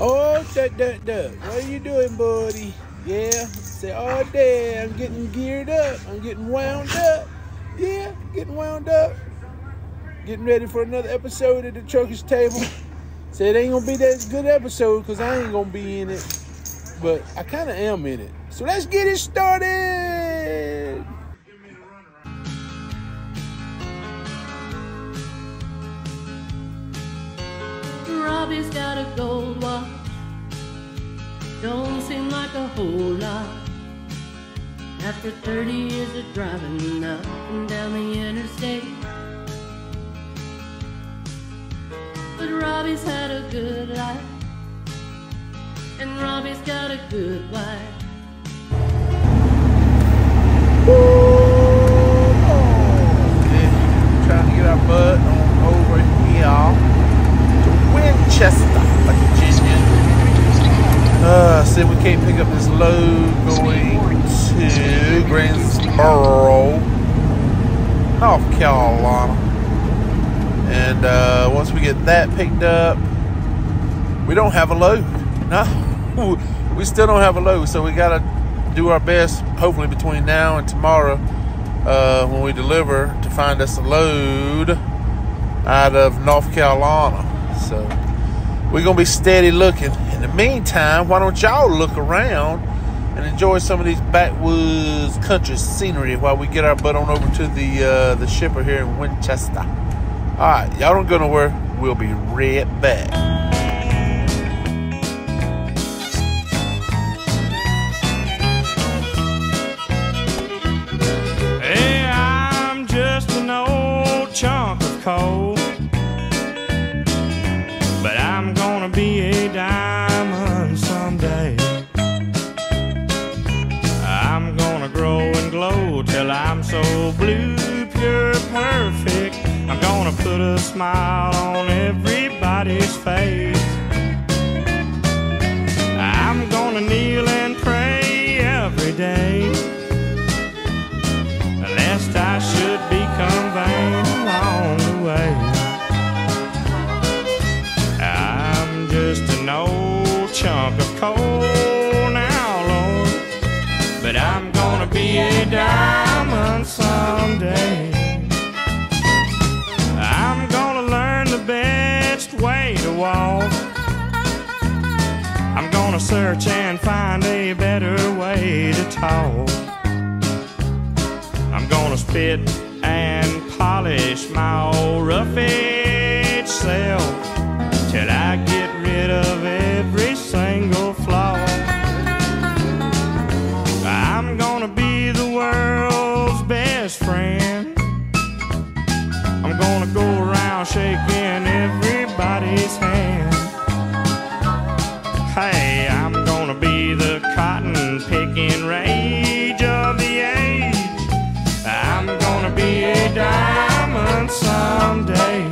Oh, Duck. What are you doing, buddy? Yeah. Say, oh, Dad, I'm getting geared up. I'm getting wound up. Yeah, getting wound up. Getting ready for another episode of the Trucker's Table. Say it ain't gonna be that good episode because I ain't gonna be in it. But I kind of am in it. So let's get it started. Robbie's got a gold watch. Don't seem like a whole lot. After 30 years of driving up and down the interstate. But Robbie's had a good life. And Robbie's got a good wife. Trying to get our butt on over here to Winchester, Virginia. Said we can't pick up this load going to Greensboro, North Carolina. And once we get that picked up, we don't have a load. No, we still don't have a load, so we gotta do our best, hopefully between now and tomorrow, when we deliver, to find us a load out of North Carolina. So we're gonna be steady looking. In the meantime, why don't y'all look around and enjoy some of these backwoods country scenery while we get our butt on over to the shipper here in Winchester. All right, y'all don't go nowhere. We'll be right back. Chunk of coal, but I'm gonna be a diamond someday. I'm gonna grow and glow till I'm so blue, pure, perfect. I'm gonna put a smile on everybody's face. I'm gonna kneel and pray every day, lest I should become vain along the way. I'm just an old chunk of coal now, Lord, but I'm gonna be a diamond someday. I'm gonna learn the best way to walk. I'm gonna search and find a better way to talk. I'm gonna spit and polish my old rough-edged self till I get rid of every single flaw. I'm gonna be the world's best friend. I'm gonna go around shaking everybody's hand. Hey, I'm gonna be the cotton-picking rage of the age. I'm gonna be a diamond someday.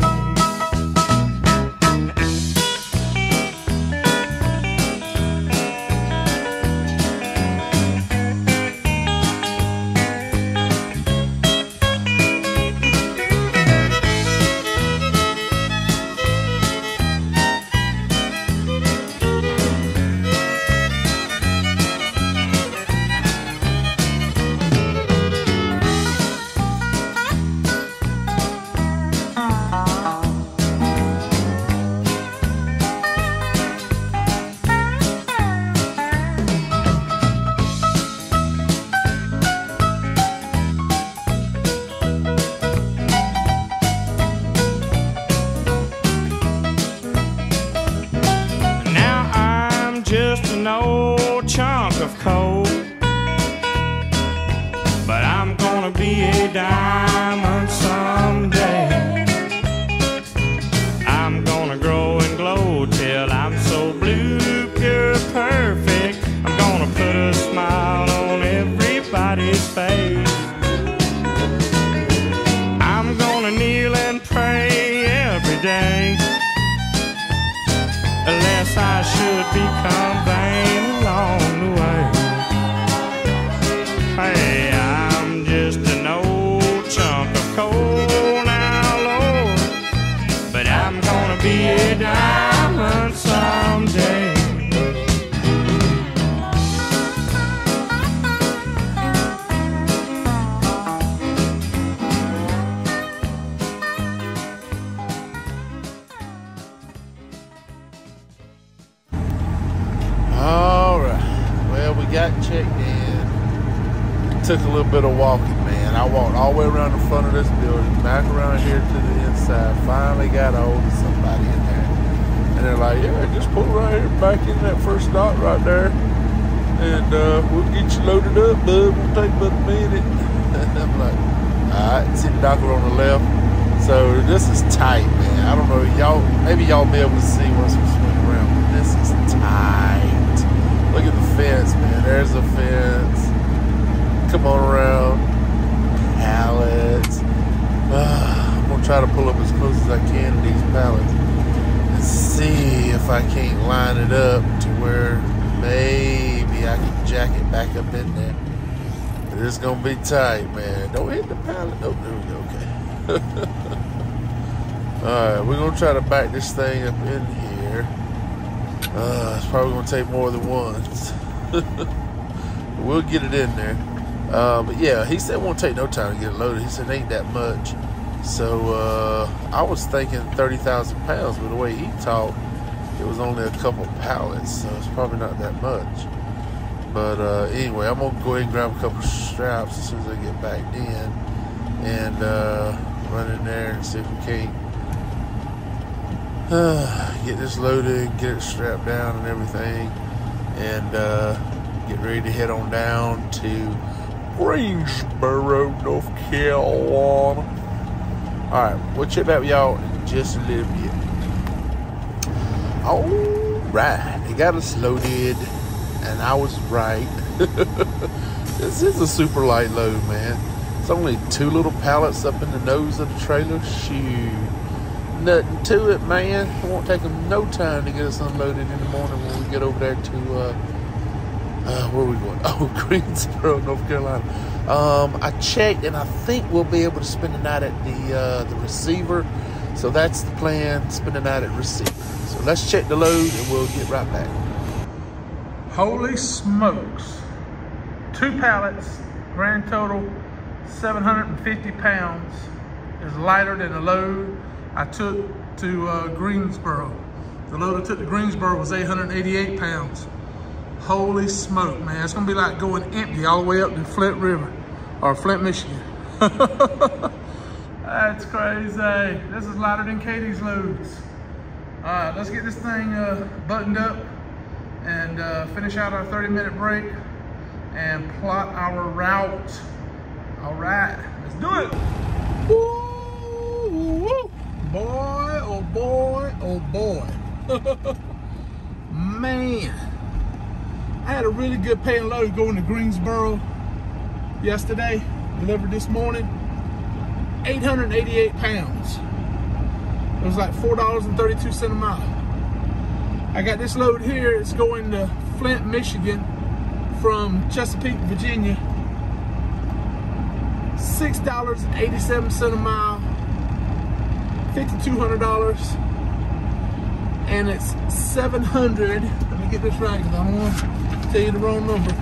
Coal, but I'm gonna be a diamond someday. I'm gonna grow and glow till I'm so blue, pure, perfect. I'm gonna put a smile on everybody's face. I'm gonna kneel and pray every day, unless I should become vain along the way. Hey, I'm just an old chunk of coal now, Lord, but I'm gonna be a diamond someday. got checked in. Took a little bit of walking, man. I walked all the way around the front of this building, back around here to the inside. Finally got a hold of somebody in there. And they're like, yeah, just pull right here, back in that first stop right there. And we'll get you loaded up, bud. Won't take but a minute. I'm like, alright, see the docker on the left. So this is tight, man. I don't know, y'all, maybe y'all be able to see once we swing around, but this is tight. Look at the fence, man. There's a fence. Come on around. Pallets. I'm gonna try to pull up as close as I can to these pallets and see if I can't line it up to where maybe I can jack it back up in there. But it's gonna be tight, man. Don't hit the pallet. Oh, there we go. Okay. Alright, we're gonna try to back this thing up in here. It's probably gonna take more than once. We'll get it in there. But yeah, he said it won't take no time to get it loaded. He said it ain't that much. So I was thinking 30,000 pounds, but the way he talked, it was only a couple pallets, so it's probably not that much. But anyway, I'm gonna go ahead and grab a couple straps as soon as I get back in, and run in there and see if we can't get this loaded, get it strapped down and everything, and get ready to head on down to Greensboro, North Carolina. Alright, we'll check back with y'all in just a little bit. Alright, they got us loaded, and I was right. This is a super light load, man. It's only 2 little pallets up in the nose of the trailer. Shoot. Nothing to it, man. It won't take them no time to get us unloaded in the morning when we get over there to, where are we going? Oh, Greensboro, North Carolina. I checked, and I think we'll be able to spend the night at the receiver. So that's the plan, spend the night at receiver. So let's check the load, and we'll get right back. Holy smokes. 2 pallets, grand total 750 pounds, is lighter than the load I took to Greensboro. The load I took to Greensboro was 888 pounds. Holy smoke, man. It's gonna be like going empty all the way up to Flint River, or Flint, Michigan. That's crazy. This is lighter than Katie's loads. All right, let's get this thing buttoned up and finish out our 30-minute break and plot our route. All right, let's do it. Woo, woo. Boy, oh boy, oh boy. Man, I had a really good paying load going to Greensboro yesterday, delivered this morning. 888 pounds. It was like $4.32 a mile. I got this load here. It's going to Flint, Michigan from Chesapeake, Virginia. $6.87 a mile, $5,200, and it's 700. Let me get this right because I don't want to tell you the wrong number.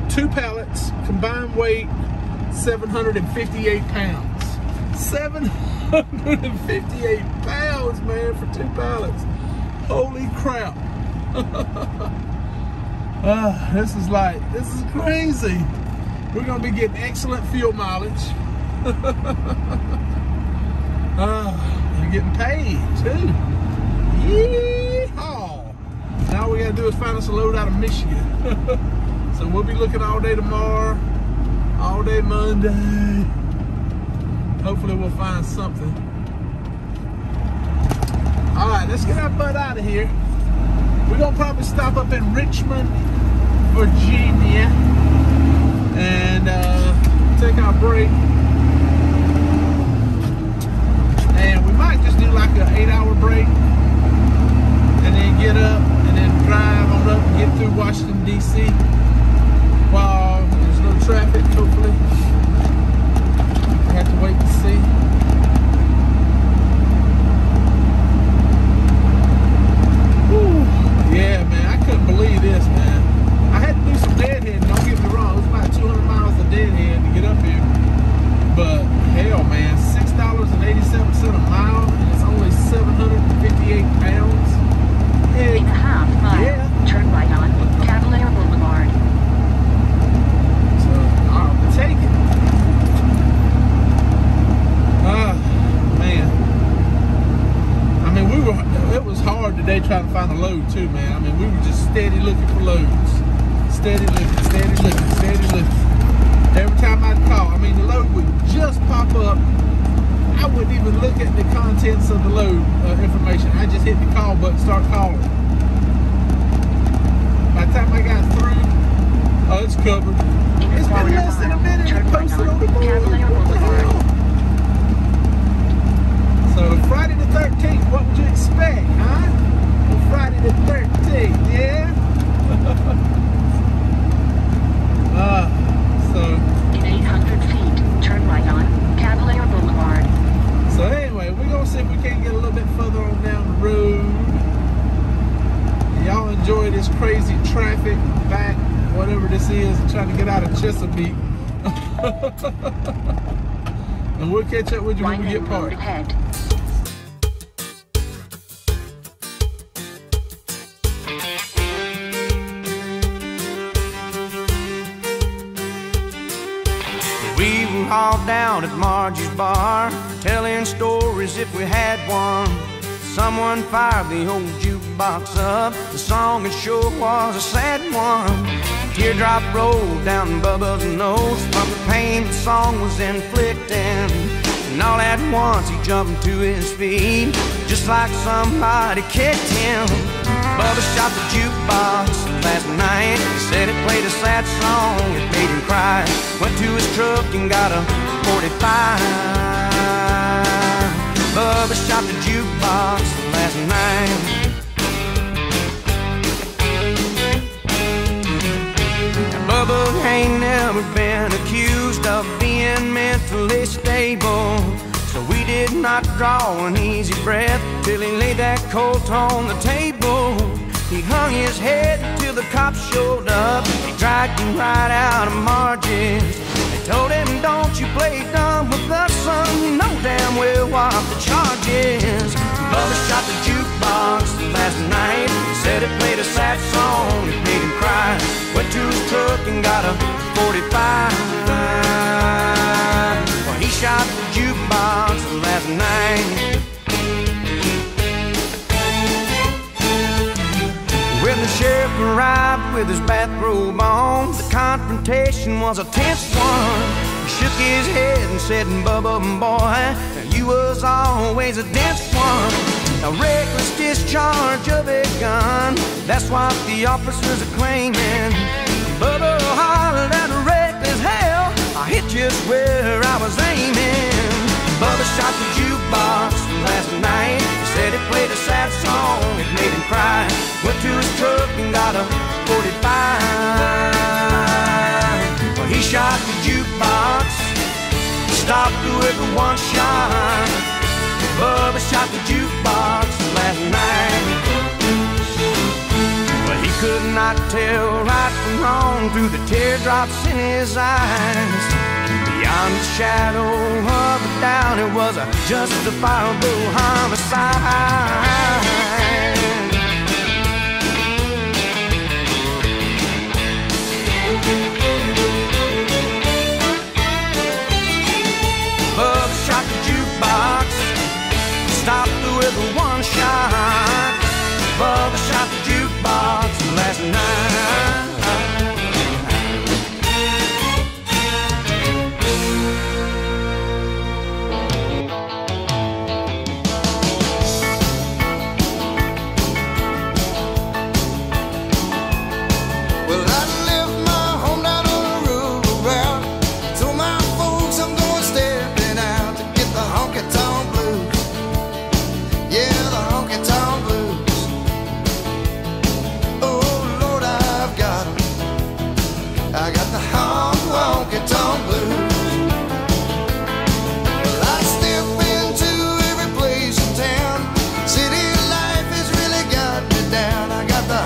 2 pallets, combined weight 758 pounds. 758 pounds, man, for 2 pallets. Holy crap. This is crazy. We're gonna be getting excellent fuel mileage. We're getting paid too. Yeehaw! Now all we gotta do is find us a load out of Michigan. So we'll be looking all day tomorrow, all day Monday. Hopefully we'll find something. All right, let's get our butt out of here. We're gonna probably stop up in Richmond, Virginia, and take our break. And we might just do like an 8-hour break and then get up and then drive on up and get through Washington, D.C. while there's no traffic, hopefully. We have to wait and see. Whew. Yeah, man, I couldn't believe this, man. I had to do some deadheading, don't get me wrong. It was about 200 miles of deadhead to get up here. But hell, man, $6.87 a mile, and it's only 758 pounds. Heck, In a half mile, yeah. turn right on Cavalier Boulevard. trying to find a load too, man. I mean, we were just steady looking for loads. Steady looking, steady looking, steady looking. Every time I'd call, I mean, the load would just pop up. I wouldn't even look at the contents of the load information. I just hit the call button, start calling. By the time I got through, oh, it's covered. It's been less than a minute and posted on the board. What the hell? So Friday the 13th, what would you expect, huh? Well, Friday the 13th, yeah? So in 800 feet, turn right on Cavalier Boulevard. So anyway, we're gonna see if we can't get a little bit further on down the road. Y'all enjoy this crazy traffic back, whatever this is, trying to get out of Chesapeake. And we'll catch up with you when we get parked. Ahead. We were hauled down at Margie's bar, telling stories if we had one. Someone fired the old jukebox up. The song it sure was a sad one. A teardrop rolled down Bubba's nose from the pain the song was inflicting. And all at once he jumped to his feet, just like somebody kicked him. Bubba shot the jukebox last night. He said it played a sad song, it made him cry. Went to his truck and got a 45. Bubba shot the jukebox last night. Bubba ain't never been accused of being mentally stable, so we did not draw an easy breath till he laid that Colt on the table. He hung his head till the cops showed up. They dragged him right out of Margie's. They told him, don't you play dumb with us, son. You know damn well what the charge is. Bubba shot the jukebox last night. Said it played a sad song, it made him cry. Went to his truck and got a 45. Well, he shot the jukebox last night. When the sheriff arrived with his bathrobe on, the confrontation was a tense one. He shook his head and said, Bubba, boy, you was always a dense one. A reckless discharge of a gun, that's what the officers are claiming. Bubba hollered at reckless hell, I hit just where I was aiming. Bubba shot the jukebox last night. Said it played a sad song, it made him cry. Went to his truck and got a 45. Well, he shot the jukebox, stopped with a one shot. Bubba shot the jukebox last night. Well, he could not tell right from wrong through the teardrops in his eyes. Beyond the shadow of a doubt, it was a justifiable homicide. Bubba shot the jukebox, stopped with a one shot. Bubba shot the jukebox last night.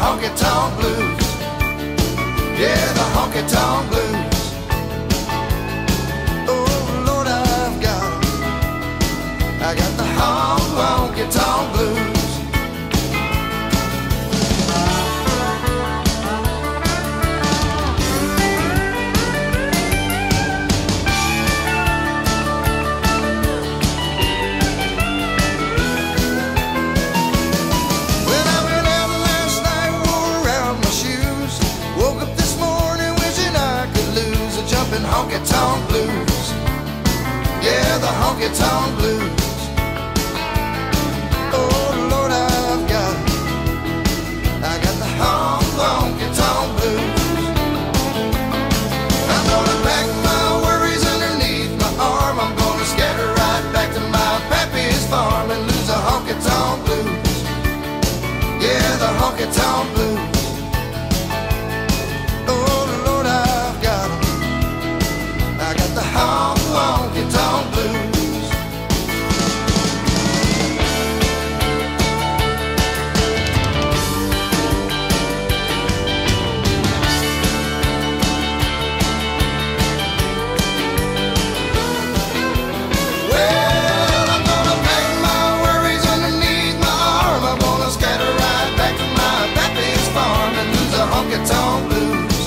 Honky-tonk blues, yeah, the honky-tonk blues. Oh Lord, I've got 'em. I got the honky-tonk blues. When I went honky-tonk blues. Oh Lord, I got the honky-tonk blues. I'm gonna pack my worries underneath my arm. I'm gonna scatter right back to my pappy's farm and lose the honky-tonk blues. Yeah, the honky-tonk blues. Oh Lord, I've got 'em. I got the honky-tonk blues. Honky-tonk blues,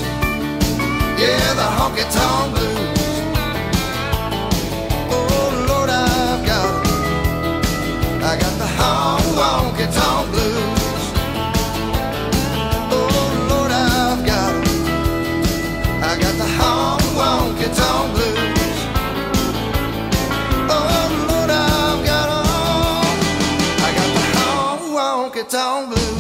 yeah, the honky-tonk blues. Oh Lord, I've got 'em. I got the honky-tonk blues. Oh Lord, I've got 'em. I got the honky-tonk blues. Oh Lord, I've got 'em. I got the honky-tonk blues.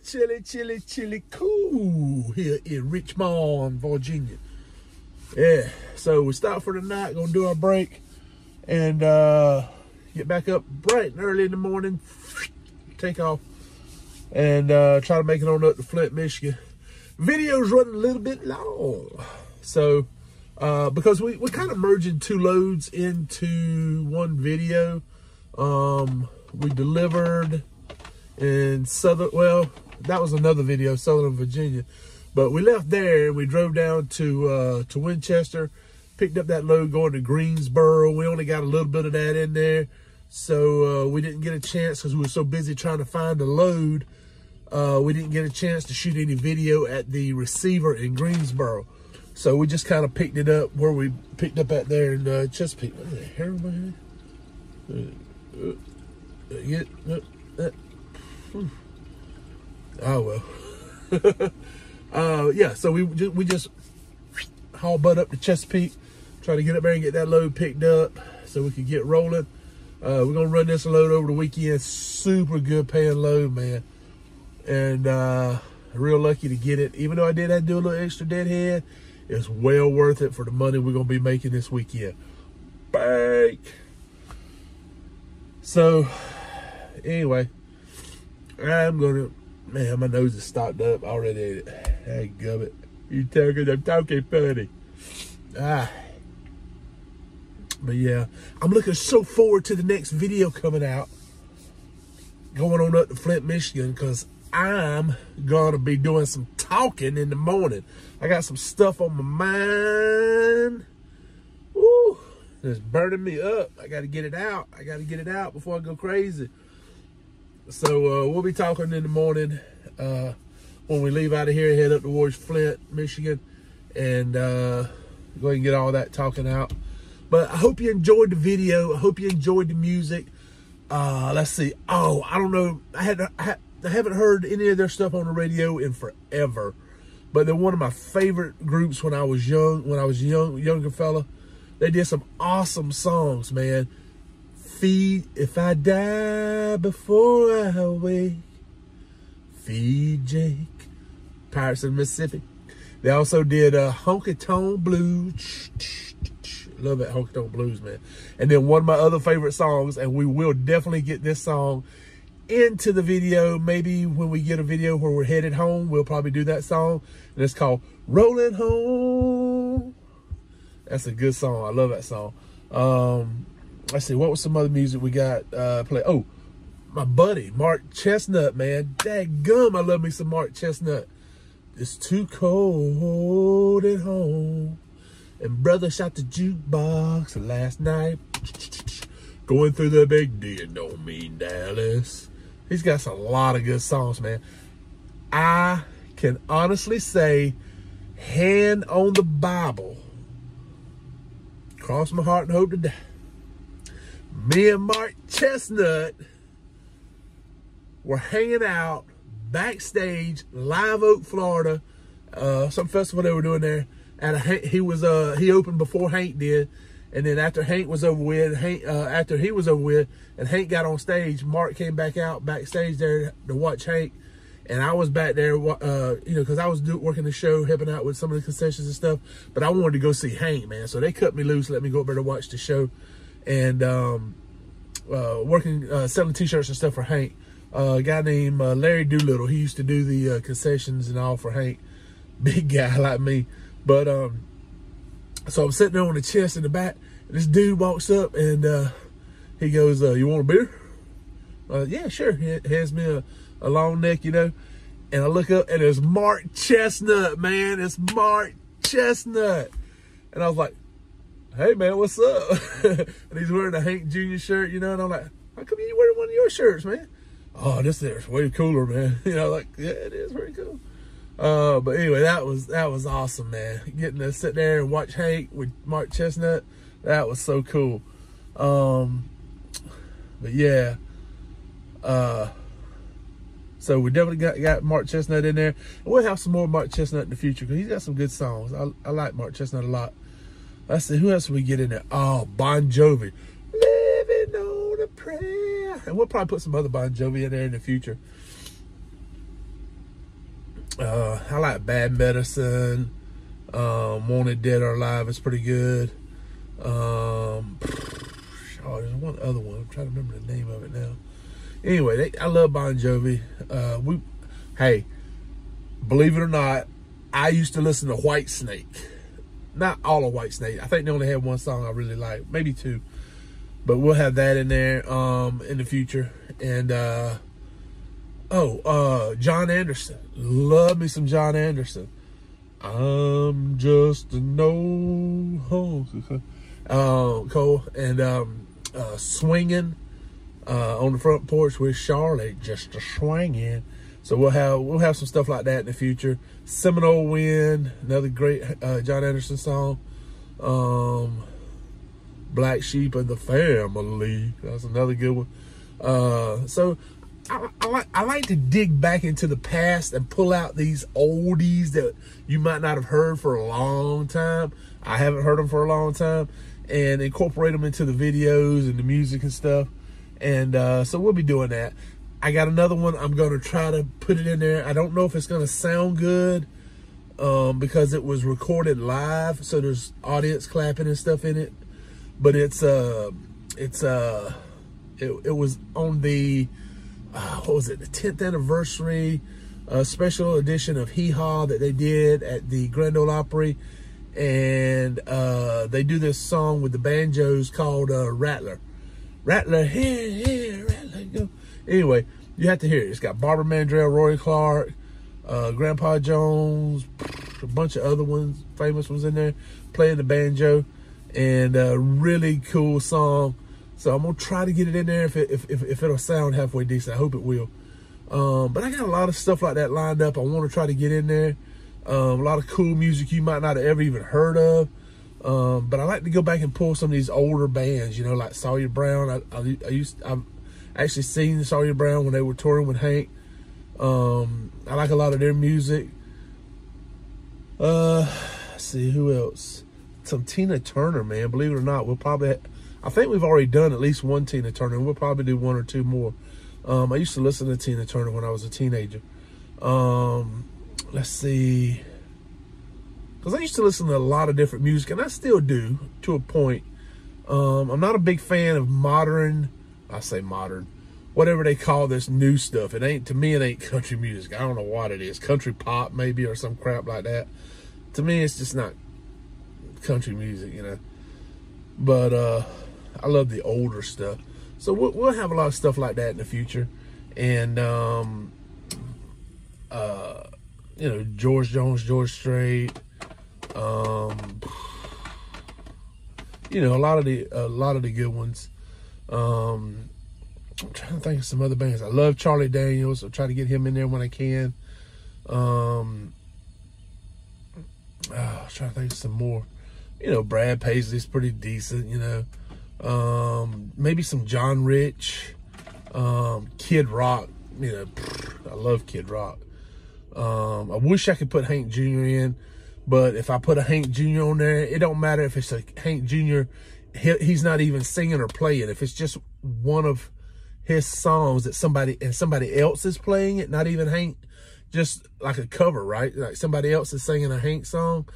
chilly cool here in Richmond, Virginia. Yeah, so we stop for the night, gonna do our break, and get back up bright and early in the morning, take off, and try to make it on up to Flint, Michigan. Video's running a little bit long, so because we're kind of merging 2 loads into one video. We delivered in that was another video, Southern Virginia, but we left there and we drove down to Winchester, picked up that load going to Greensboro. We only got a little bit of that in there, so we didn't get a chance because we were so busy trying to find a load. We didn't get a chance to shoot any video at the receiver in Greensboro, so we just kind of picked it up where we picked up at there in Chesapeake. What is that, hair in my head? Oh well. Yeah, so we just haul butt up to Chesapeake, try to get up there and get that load picked up so we can get rolling. We're gonna run this load over the weekend. Super good paying load, man, and real lucky to get it. Even though I did have to do a little extra deadhead, it's well worth it for the money we're gonna be making this weekend. Bank. So anyway, I'm gonna, man, my nose is stopped up already. Hey, gubbit, you talking? I'm talking funny. But yeah, I'm looking so forward to the next video coming out, going on up to Flint, Michigan, because I'm gonna be doing some talking in the morning. I got some stuff on my mind. Woo, it's burning me up. I gotta get it out. I gotta get it out before I go crazy. So we'll be talking in the morning when we leave out of here, head up towards Flint, Michigan, and go ahead and get all that talking out. But I hope you enjoyed the video. I hope you enjoyed the music. Let's see. Oh, I don't know. I haven't heard any of their stuff on the radio in forever, but they're one of my favorite groups when I was young. When I was a younger fella, they did some awesome songs, man. Feed, if I die before I wake, feed Jake, Pirates of the Mississippi. They also did Honky Tonk Blues. Love that Honky Tonk Blues, man. And then one of my other favorite songs, and we will definitely get this song into the video. Maybe when we get a video where we're headed home, we'll probably do that song. And it's called Rolling Home. That's a good song. I love that song. Let's see, what was some other music we got play? Oh, my buddy, Mark Chestnut, man. Dadgum, I love me some Mark Chestnut. It's too cold at home. And brother shot the jukebox last night. Going through the big D, don't mean Dallas. He's got a lot of good songs, man. I can honestly say, hand on the Bible, cross my heart and hope to die, me and Mark Chestnut were hanging out backstage, Live Oak, Florida, some festival they were doing there. And he opened before Hank did, and then after Hank was over with, after he was over with, and Hank got on stage, Mark came back out backstage there to watch Hank, and I was back there, you know, because I was working the show, helping out with some of the concessions and stuff. But I wanted to go see Hank, man, so they cut me loose, let me go up there to watch the show, and working selling T-shirts and stuff for Hank. A guy named Larry Doolittle. He used to do the concessions and all for Hank. Big guy like me. But so I'm sitting there on the chest in the back, and this dude walks up and he goes, you want a beer? Yeah, sure. He hands me a long neck, you know, and I look up and it's Mark Chestnut, man. It's Mark Chestnut. And I was like, hey man, what's up? And he's wearing a Hank Jr. shirt, you know, and I'm like, how come you wearing one of your shirts, man? Oh, this is way cooler, man. You know, like, yeah, it is pretty cool. But anyway, that was awesome, man. Getting to sit there and watch Hank with Mark Chestnut, that was so cool. But yeah, so we definitely got Mark Chestnut in there. And we'll have some more Mark Chestnut in the future because he's got some good songs. I like Mark Chestnut a lot. Let's see, who else we get in there? Oh, Bon Jovi, Living on a Prayer. And we'll probably put some other Bon Jovi in there in the future. I like Bad Medicine. Wanted Dead or Alive is pretty good. Oh, there's one other one. I'm trying to remember the name of it now. Anyway, I love Bon Jovi. Hey, believe it or not, I used to listen to White Snake. Not all of White Snake. I think they only had one song I really like, maybe two. But we'll have that in there in the future. And John Anderson. Love me some John Anderson. I'm just an old home. Cole, and Swinging on the Front Porch with Charlotte, just a swinging. So we'll have some stuff like that in the future. Seminole Wind, another great John Anderson song. Black Sheep of the Family, that's another good one. So I like to dig back into the past and pull out these oldies that you might not have heard for a long time. I haven't heard them for a long time, and incorporate them into the videos and the music and stuff. And so we'll be doing that. I got another one. I'm going to try to put it in there. I don't know if it's going to sound good because it was recorded live, so there's audience clapping and stuff in it. But it was on the what was it, the 10th anniversary special edition of Hee Haw that they did at the Grand Ole Opry. And they do this song with the banjos called Rattler. Rattler, here, Rattler, go. Anyway, you have to hear it. It's got Barbara Mandrell, Roy Clark, Grandpa Jones, a bunch of other ones, famous ones in there, playing the banjo. And a really cool song. So I'm gonna try to get it in there if it'll sound halfway decent. I hope it will. But I got a lot of stuff like that lined up. I want to try to get in there. A lot of cool music you might not have ever even heard of. But I like to go back and pull some of these older bands, you know, like Sawyer Brown. I've actually seen Sawyer Brown when they were touring with Hank. I like a lot of their music. Let's see, who else? Some Tina Turner, man. Believe it or not, I think we've already done at least one Tina Turner. We'll probably do one or two more. I used to listen to Tina Turner when I was a teenager. Let's see. Because I used to listen to a lot of different music, and I still do, to a point. I'm not a big fan of modern, I say modern, whatever they call this new stuff. To me, it ain't country music. I don't know what it is. Country pop, maybe, or some crap like that. To me, it's just not country music, you know. But I love the older stuff. So we'll have a lot of stuff like that in the future. And, you know, George Jones, George Strait, you know, a lot of the good ones. I'm trying to think of some other bands. I love Charlie Daniels. I'll try to get him in there when I can. I'm trying to think of some more. You know, Brad Paisley's pretty decent, you know. Maybe some John Rich, Kid Rock, you know, I love Kid Rock. I wish I could put Hank Jr. in, but if I put a Hank Jr. on there, it don't matter if it's a Hank Jr. He's not even singing or playing. If it's just one of his songs that somebody else is playing it, not even Hank, just like a cover, right? Like somebody else is singing a Hank song,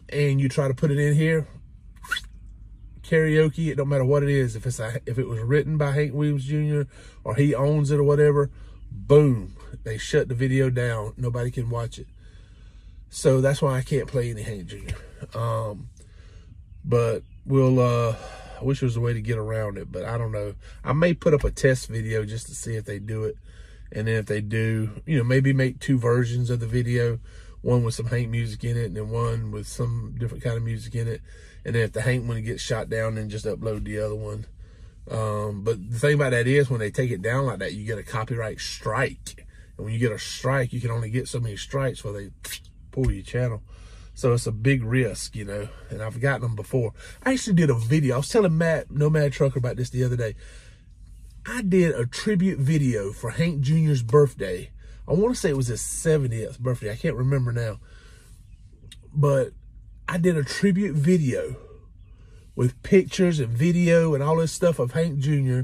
and you try to put it in here, karaoke, it don't matter what it is. If it was written by Hank Williams Jr. or he owns it or whatever, boom, they shut the video down. Nobody can watch it. So that's why I can't play any Hank Jr. But we'll, I wish there was a way to get around it, but I don't know. I may put up a test video just to see if they do it. And then if they do, you know, maybe make two versions of the video, one with some Hank music in it and then one with some different kind of music in it. And then if the Hank one gets shot down, then just upload the other one. But the thing about that is when they take it down like that, you get a copyright strike. And when you get a strike, you can only get so many strikes before they pull your channel. So it's a big risk, you know, and I've gotten them before. I actually did a video. I was telling Matt, Nomad Trucker, about this the other day. I did a tribute video for Hank Jr.'s birthday. I want to say it was his 70th birthday. I can't remember now. But I did a tribute video with pictures and video and all this stuff of Hank Jr.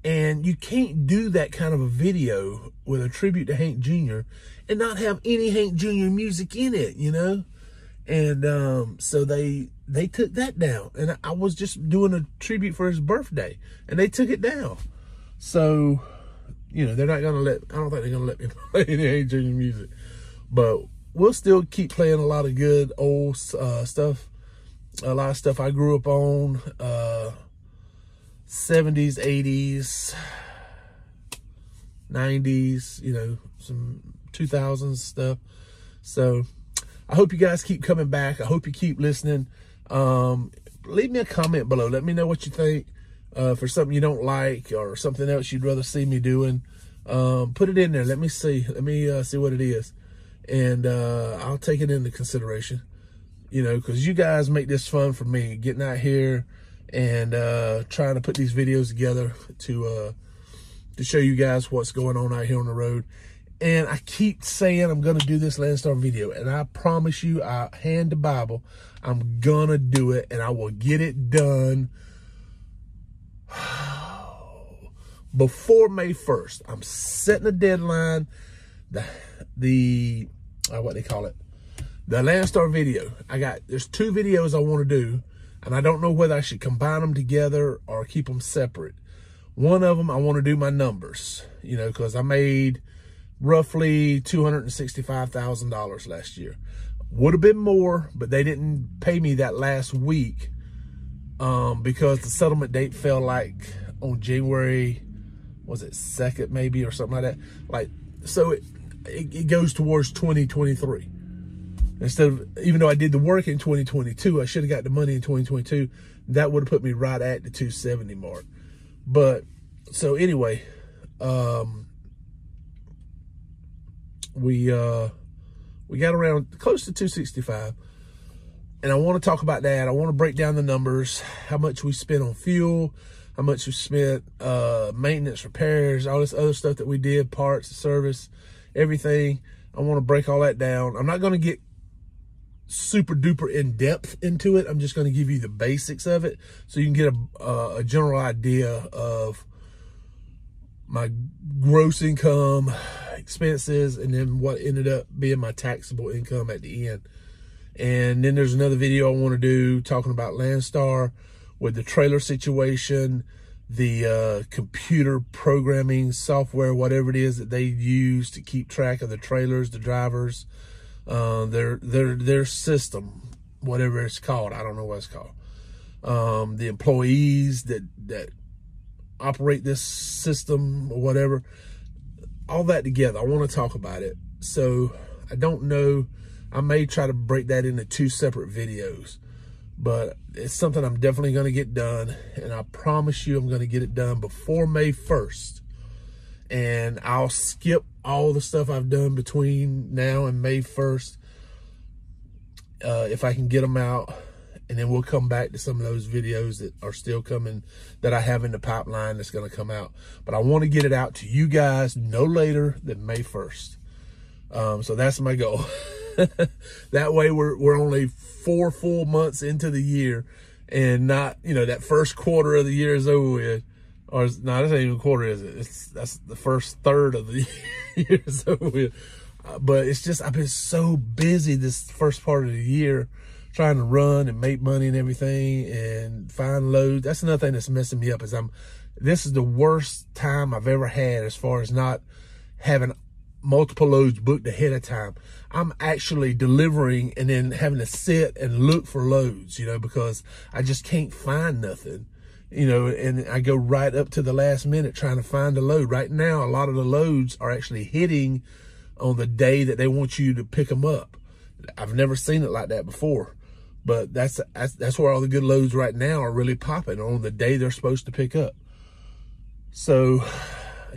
And you can't do that kind of a video with a tribute to Hank Jr. and not have any Hank Jr. music in it, you know? And so they took that down. And I was just doing a tribute for his birthday, and they took it down. So, you know, they're not going to let, I don't think they're going to let me play any Hank Jr. music. But we'll still keep playing a lot of good old stuff. A lot of stuff I grew up on. 70s, 80s, 90s, you know, some 2000s stuff. So I hope you guys keep coming back. I hope you keep listening. Leave me a comment below. Let me know what you think. For something you don't like or something else you'd rather see me doing, put it in there. Let me see. Let me see what it is. And I'll take it into consideration, you know, because you guys make this fun for me, getting out here and trying to put these videos together to show you guys what's going on out here on the road. And I keep saying I'm going to do this Landstar video, and I promise you, I hand the Bible, I'm going to do it, and I will get it done before May 1st. I'm setting a deadline. The what they call it, the Landstar video. There's 2 videos I want to do, and I don't know whether I should combine them together or keep them separate. One of them, I want to do my numbers, you know, because I made roughly $265,000 last year. Would have been more, but they didn't pay me that last week because the settlement date fell like on January, was it 2nd maybe, or something like that. Like, so it goes towards 2023. Instead of, even though I did the work in 2022, I should have got the money in 2022. That would have put me right at the 270 mark. But, so anyway, we got around close to 265. And I want to talk about that. I want to break down the numbers, how much we spent on fuel, how much we spent maintenance, repairs, all this other stuff that we did, parts, service, everything. I want to break all that down. I'm not going to get super duper in depth into it. I'm just going to give you the basics of it so you can get a general idea of my gross income, expenses, and then what ended up being my taxable income at the end. And then there's another video I want to do talking about Landstar with the trailer situation, the computer programming software, whatever it is that they use to keep track of the trailers, the drivers, their system, whatever it's called. I don't know what it's called. The employees that operate this system or whatever, all that together. I want to talk about it. So I don't know. I may try to break that into 2 separate videos, but it's something I'm definitely going to get done. And I promise you I'm going to get it done before May 1st. And I'll skip all the stuff I've done between now and May 1st if I can get them out. And then we'll come back to some of those videos that are still coming, that I have in the pipeline that's going to come out. But I want to get it out to you guys no later than May 1st. So that's my goal. That way we're only 4 full months into the year, and not, you know, that first quarter of the year is over with. Or no, that's not even a quarter, is it? That's the first third of the year is over with. But it's just, I've been so busy this first part of the year trying to run and make money and everything and find loads. That's another thing that's messing me up, is this is the worst time I've ever had as far as not having multiple loads booked ahead of time. I'm actually delivering and then having to sit and look for loads, you know, because I just can't find nothing, you know, and I go right up to the last minute trying to find a load. Right now, a lot of the loads are actually hitting on the day that they want you to pick them up. I've never seen it like that before, but that's where all the good loads right now are really popping, on the day they're supposed to pick up. So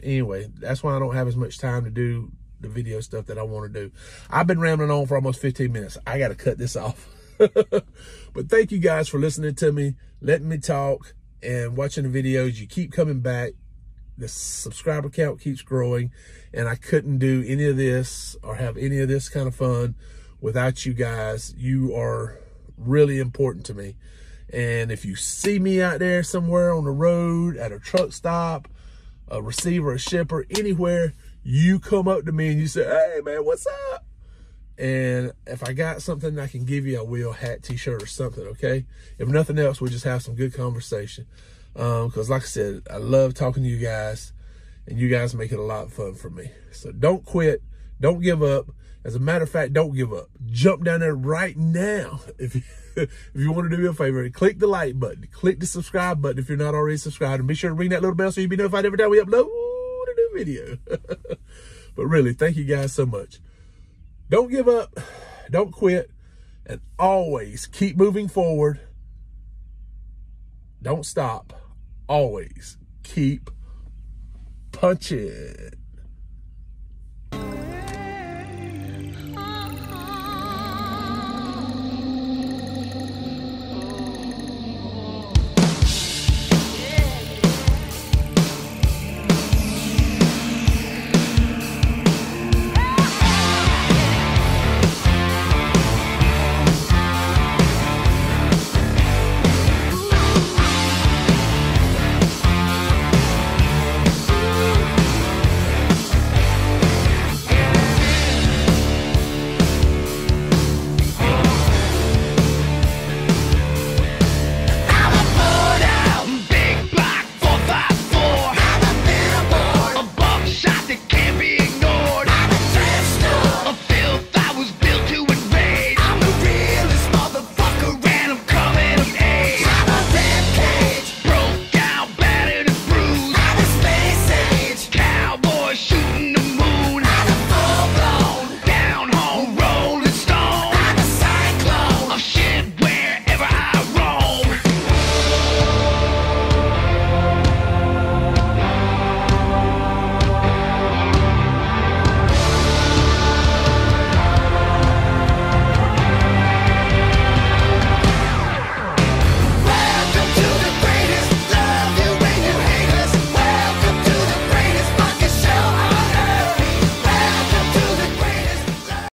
anyway, that's why I don't have as much time to do the video stuff that I want to do. I've been rambling on for almost 15 minutes. I got to cut this off. But thank you guys for listening to me, letting me talk and watching the videos. You keep coming back. The subscriber count keeps growing, and I couldn't do any of this or have any of this kind of fun without you guys. You are really important to me. And if you see me out there somewhere on the road, at a truck stop, a receiver, a shipper, anywhere, you come up to me and you say, hey man, what's up? And if I got something I can give you, I will, hat, t-shirt or something, okay? If nothing else, we'll just have some good conversation. Because like I said, I love talking to you guys, and you guys make it a lot of fun for me. So don't quit, don't give up. As a matter of fact, don't give up. Jump down there right now. If you want to do me a favor, click the like button, click the subscribe button if you're not already subscribed, and be sure to ring that little bell so you'll be notified every time we upload a new video. But really, thank you guys so much. Don't give up, don't quit, and always keep moving forward. Don't stop. Always keep punching.